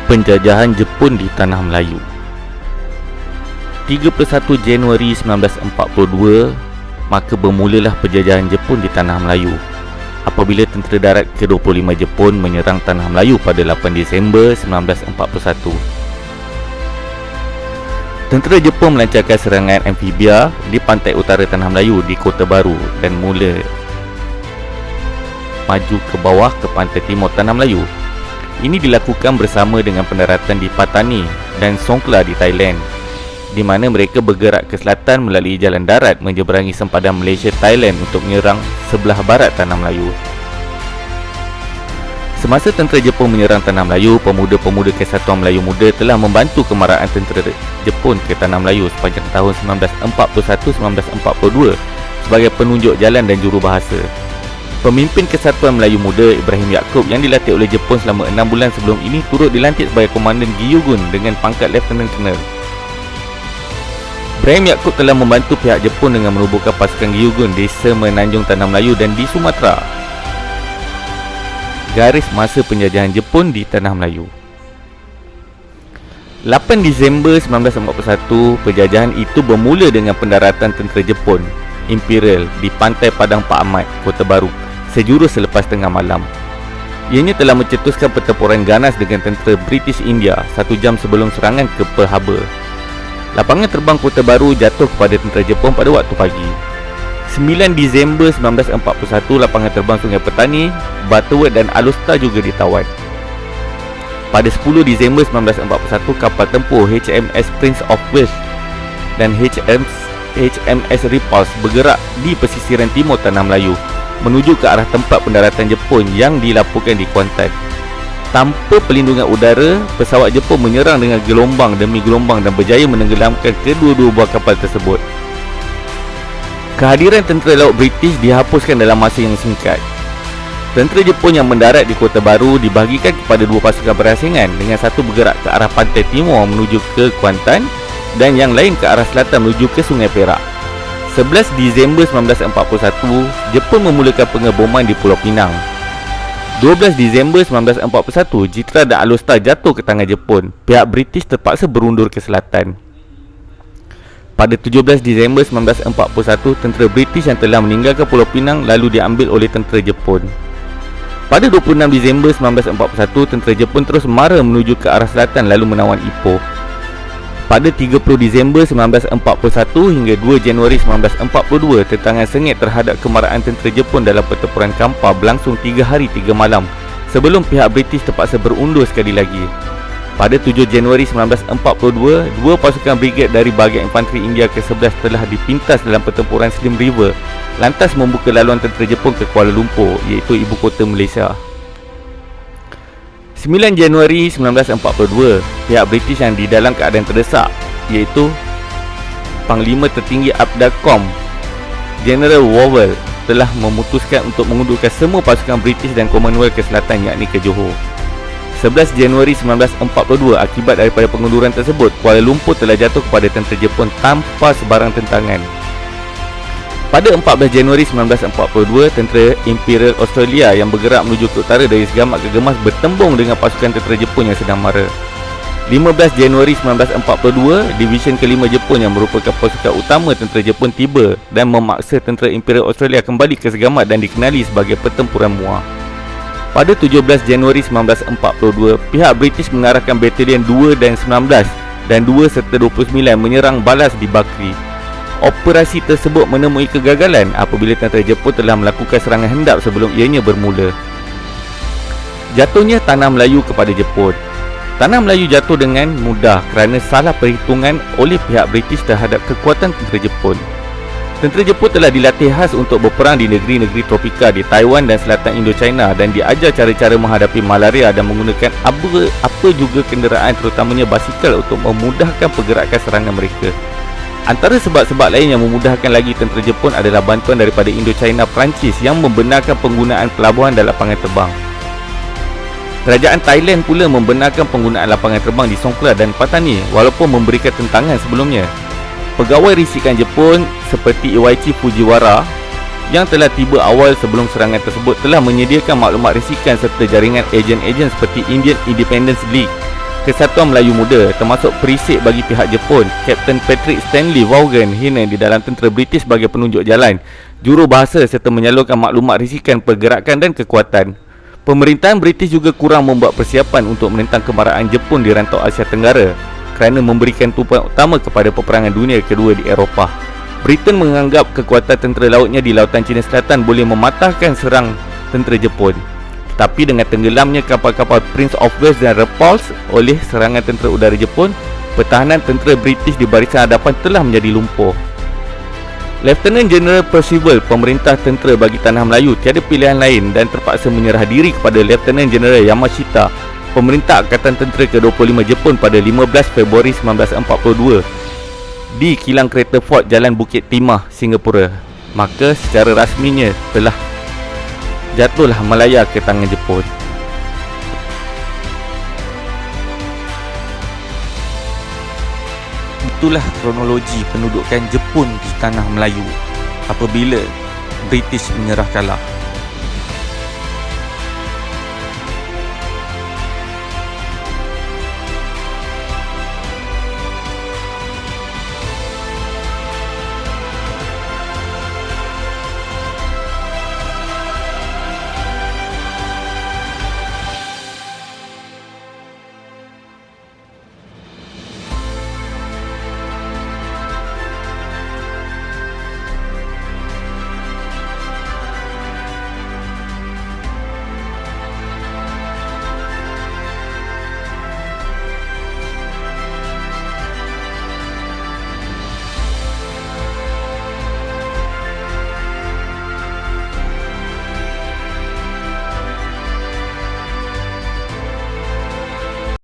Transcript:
Penjajahan Jepun di Tanah Melayu. 31 Januari 1942, maka bermulalah penjajahan Jepun di Tanah Melayu apabila tentera darat ke-25 Jepun menyerang Tanah Melayu pada 8 Disember 1941. Tentera Jepun melancarkan serangan amfibia di pantai utara Tanah Melayu di Kota Baru dan mula maju ke bawah ke pantai timur Tanah Melayu. Ini dilakukan bersama dengan pendaratan di Patani dan Songkhla di Thailand, di mana mereka bergerak ke selatan melalui jalan darat menyeberangi sempadan Malaysia Thailand untuk menyerang sebelah barat Tanah Melayu. Semasa tentera Jepun menyerang Tanah Melayu, pemuda-pemuda Kesatuan Melayu Muda telah membantu kemarahan tentera Jepun ke Tanah Melayu sepanjang tahun 1941-1942 sebagai penunjuk jalan dan jurubahasa. Pemimpin Kesatuan Melayu Muda Ibrahim Yaakob yang dilatih oleh Jepun selama 6 bulan sebelum ini turut dilantik sebagai Komandan Gyugun dengan pangkat Lieutenant Colonel. Ibrahim Yaakob telah membantu pihak Jepun dengan menubuhkan pasukan Gyugun di Semenanjung Tanah Melayu dan di Sumatera. Garis masa penjajahan Jepun di Tanah Melayu. 8 Disember 1941, penjajahan itu bermula dengan pendaratan tentera Jepun Imperial di pantai Padang Pak Ahmad, Kota Baru, sejurus selepas tengah malam. Ianya telah mencetuskan pertempuran ganas dengan tentera British India 1 jam sebelum serangan ke Pearl Harbor. Lapangan terbang Kota Baru jatuh kepada tentera Jepun pada waktu pagi. 9 Disember 1941, lapangan terbang Sungai Petani, Butterworth dan Alusta juga ditawan. Pada 10 Disember 1941, kapal tempur HMS Prince of Wales dan HMS Repulse bergerak di pesisiran timur Tanah Melayu menuju ke arah tempat pendaratan Jepun yang dilaporkan di Kuantan. Tanpa perlindungan udara, pesawat Jepun menyerang dengan gelombang demi gelombang dan berjaya menenggelamkan kedua-dua buah kapal tersebut. Kehadiran tentera laut British dihapuskan dalam masa yang singkat. Tentera Jepun yang mendarat di Kota Baru dibahagikan kepada dua pasukan berasingan, dengan satu bergerak ke arah pantai timur menuju ke Kuantan dan yang lain ke arah selatan menuju ke Sungai Perak. 11 Disember 1941, Jepun memulakan pengeboman di Pulau Pinang. 12 Disember 1941, Jitra dan Alusta jatuh ke tangan Jepun. Pihak British terpaksa berundur ke selatan. Pada 17 Disember 1941, tentera British yang telah meninggalkan Pulau Pinang lalu diambil oleh tentera Jepun. Pada 26 Disember 1941, tentera Jepun terus mara menuju ke arah selatan lalu menawan Ipoh. Pada 30 Disember 1941 hingga 2 Januari 1942, tentangan sengit terhadap kemarahan tentera Jepun dalam pertempuran Kampar berlangsung 3 hari 3 malam sebelum pihak British terpaksa berundur sekali lagi. Pada 7 Januari 1942, dua pasukan brigade dari bahagian infanteri India ke-11 telah dipintas dalam pertempuran Slim River, lantas membuka laluan tentera Jepun ke Kuala Lumpur, iaitu ibu kota Malaysia. 9 Januari 1942, pihak British yang di dalam keadaan terdesak, iaitu Panglima Tertinggi Abdacom, General Wavell, telah memutuskan untuk mengundurkan semua pasukan British dan Commonwealth ke selatan, yakni ke Johor. 11 Januari 1942, akibat daripada pengunduran tersebut, Kuala Lumpur telah jatuh kepada tentera Jepun tanpa sebarang tentangan. Pada 14 Januari 1942, tentera Imperial Australia yang bergerak menuju ke utara dari Segamat ke Gemas bertembung dengan pasukan tentera Jepun yang sedang mara. 15 Januari 1942, Division ke-5 Jepun yang merupakan pasukan utama tentera Jepun tiba dan memaksa tentera Imperial Australia kembali ke Segamat dan dikenali sebagai pertempuran Muar. Pada 17 Januari 1942, pihak British mengarahkan Batalion 2 dan 19 dan 2 serta 29 menyerang balas di Bakri. Operasi tersebut menemui kegagalan apabila tentera Jepun telah melakukan serangan hendap sebelum ianya bermula. Jatuhnya Tanah Melayu kepada Jepun. Tanah Melayu jatuh dengan mudah kerana salah perhitungan oleh pihak British terhadap kekuatan tentera Jepun. Tentera Jepun telah dilatih khas untuk berperang di negeri-negeri tropika di Taiwan dan selatan Indochina dan diajar cara-cara menghadapi malaria dan menggunakan apa juga kenderaan terutamanya basikal untuk memudahkan pergerakan serangan mereka. Antara sebab-sebab lain yang memudahkan lagi tentera Jepun adalah bantuan daripada Indochina Perancis yang membenarkan penggunaan pelabuhan dan lapangan terbang. Kerajaan Thailand pula membenarkan penggunaan lapangan terbang di Songkhla dan Patani walaupun memberikan tentangan sebelumnya. Pegawai risikan Jepun seperti Iwaichi Fujiwara yang telah tiba awal sebelum serangan tersebut telah menyediakan maklumat risikan serta jaringan ejen-ejen seperti Indian Independence League, Kesatuan Melayu Muda, termasuk perisik bagi pihak Jepun, Kapten Patrick Stanley Vaughan hina di dalam tentera British sebagai penunjuk jalan, jurubahasa serta menyalurkan maklumat risikan pergerakan dan kekuatan. Pemerintahan British juga kurang membuat persiapan untuk menentang kemarahan Jepun di rantau Asia Tenggara kerana memberikan tumpuan utama kepada peperangan dunia kedua di Eropah. Britain menganggap kekuatan tentera lautnya di Lautan Cina Selatan boleh mematahkan serang tentera Jepun. Tetapi dengan tenggelamnya kapal-kapal Prince of Wales dan Repulse oleh serangan tentera udara Jepun, pertahanan tentera British di barisan hadapan telah menjadi lumpuh. Lieutenant General Percival, pemerintah tentera bagi Tanah Melayu, tiada pilihan lain dan terpaksa menyerah diri kepada Lieutenant General Yamashita, pemerintah Angkatan Tentera ke-25 Jepun pada 15 Februari 1942 di kilang kereta Fort Jalan Bukit Timah, Singapura. Maka secara rasminya telah jatuhlah Malaya ke tangan Jepun. Itulah kronologi pendudukan Jepun di Tanah Melayu apabila British menyerah kalah.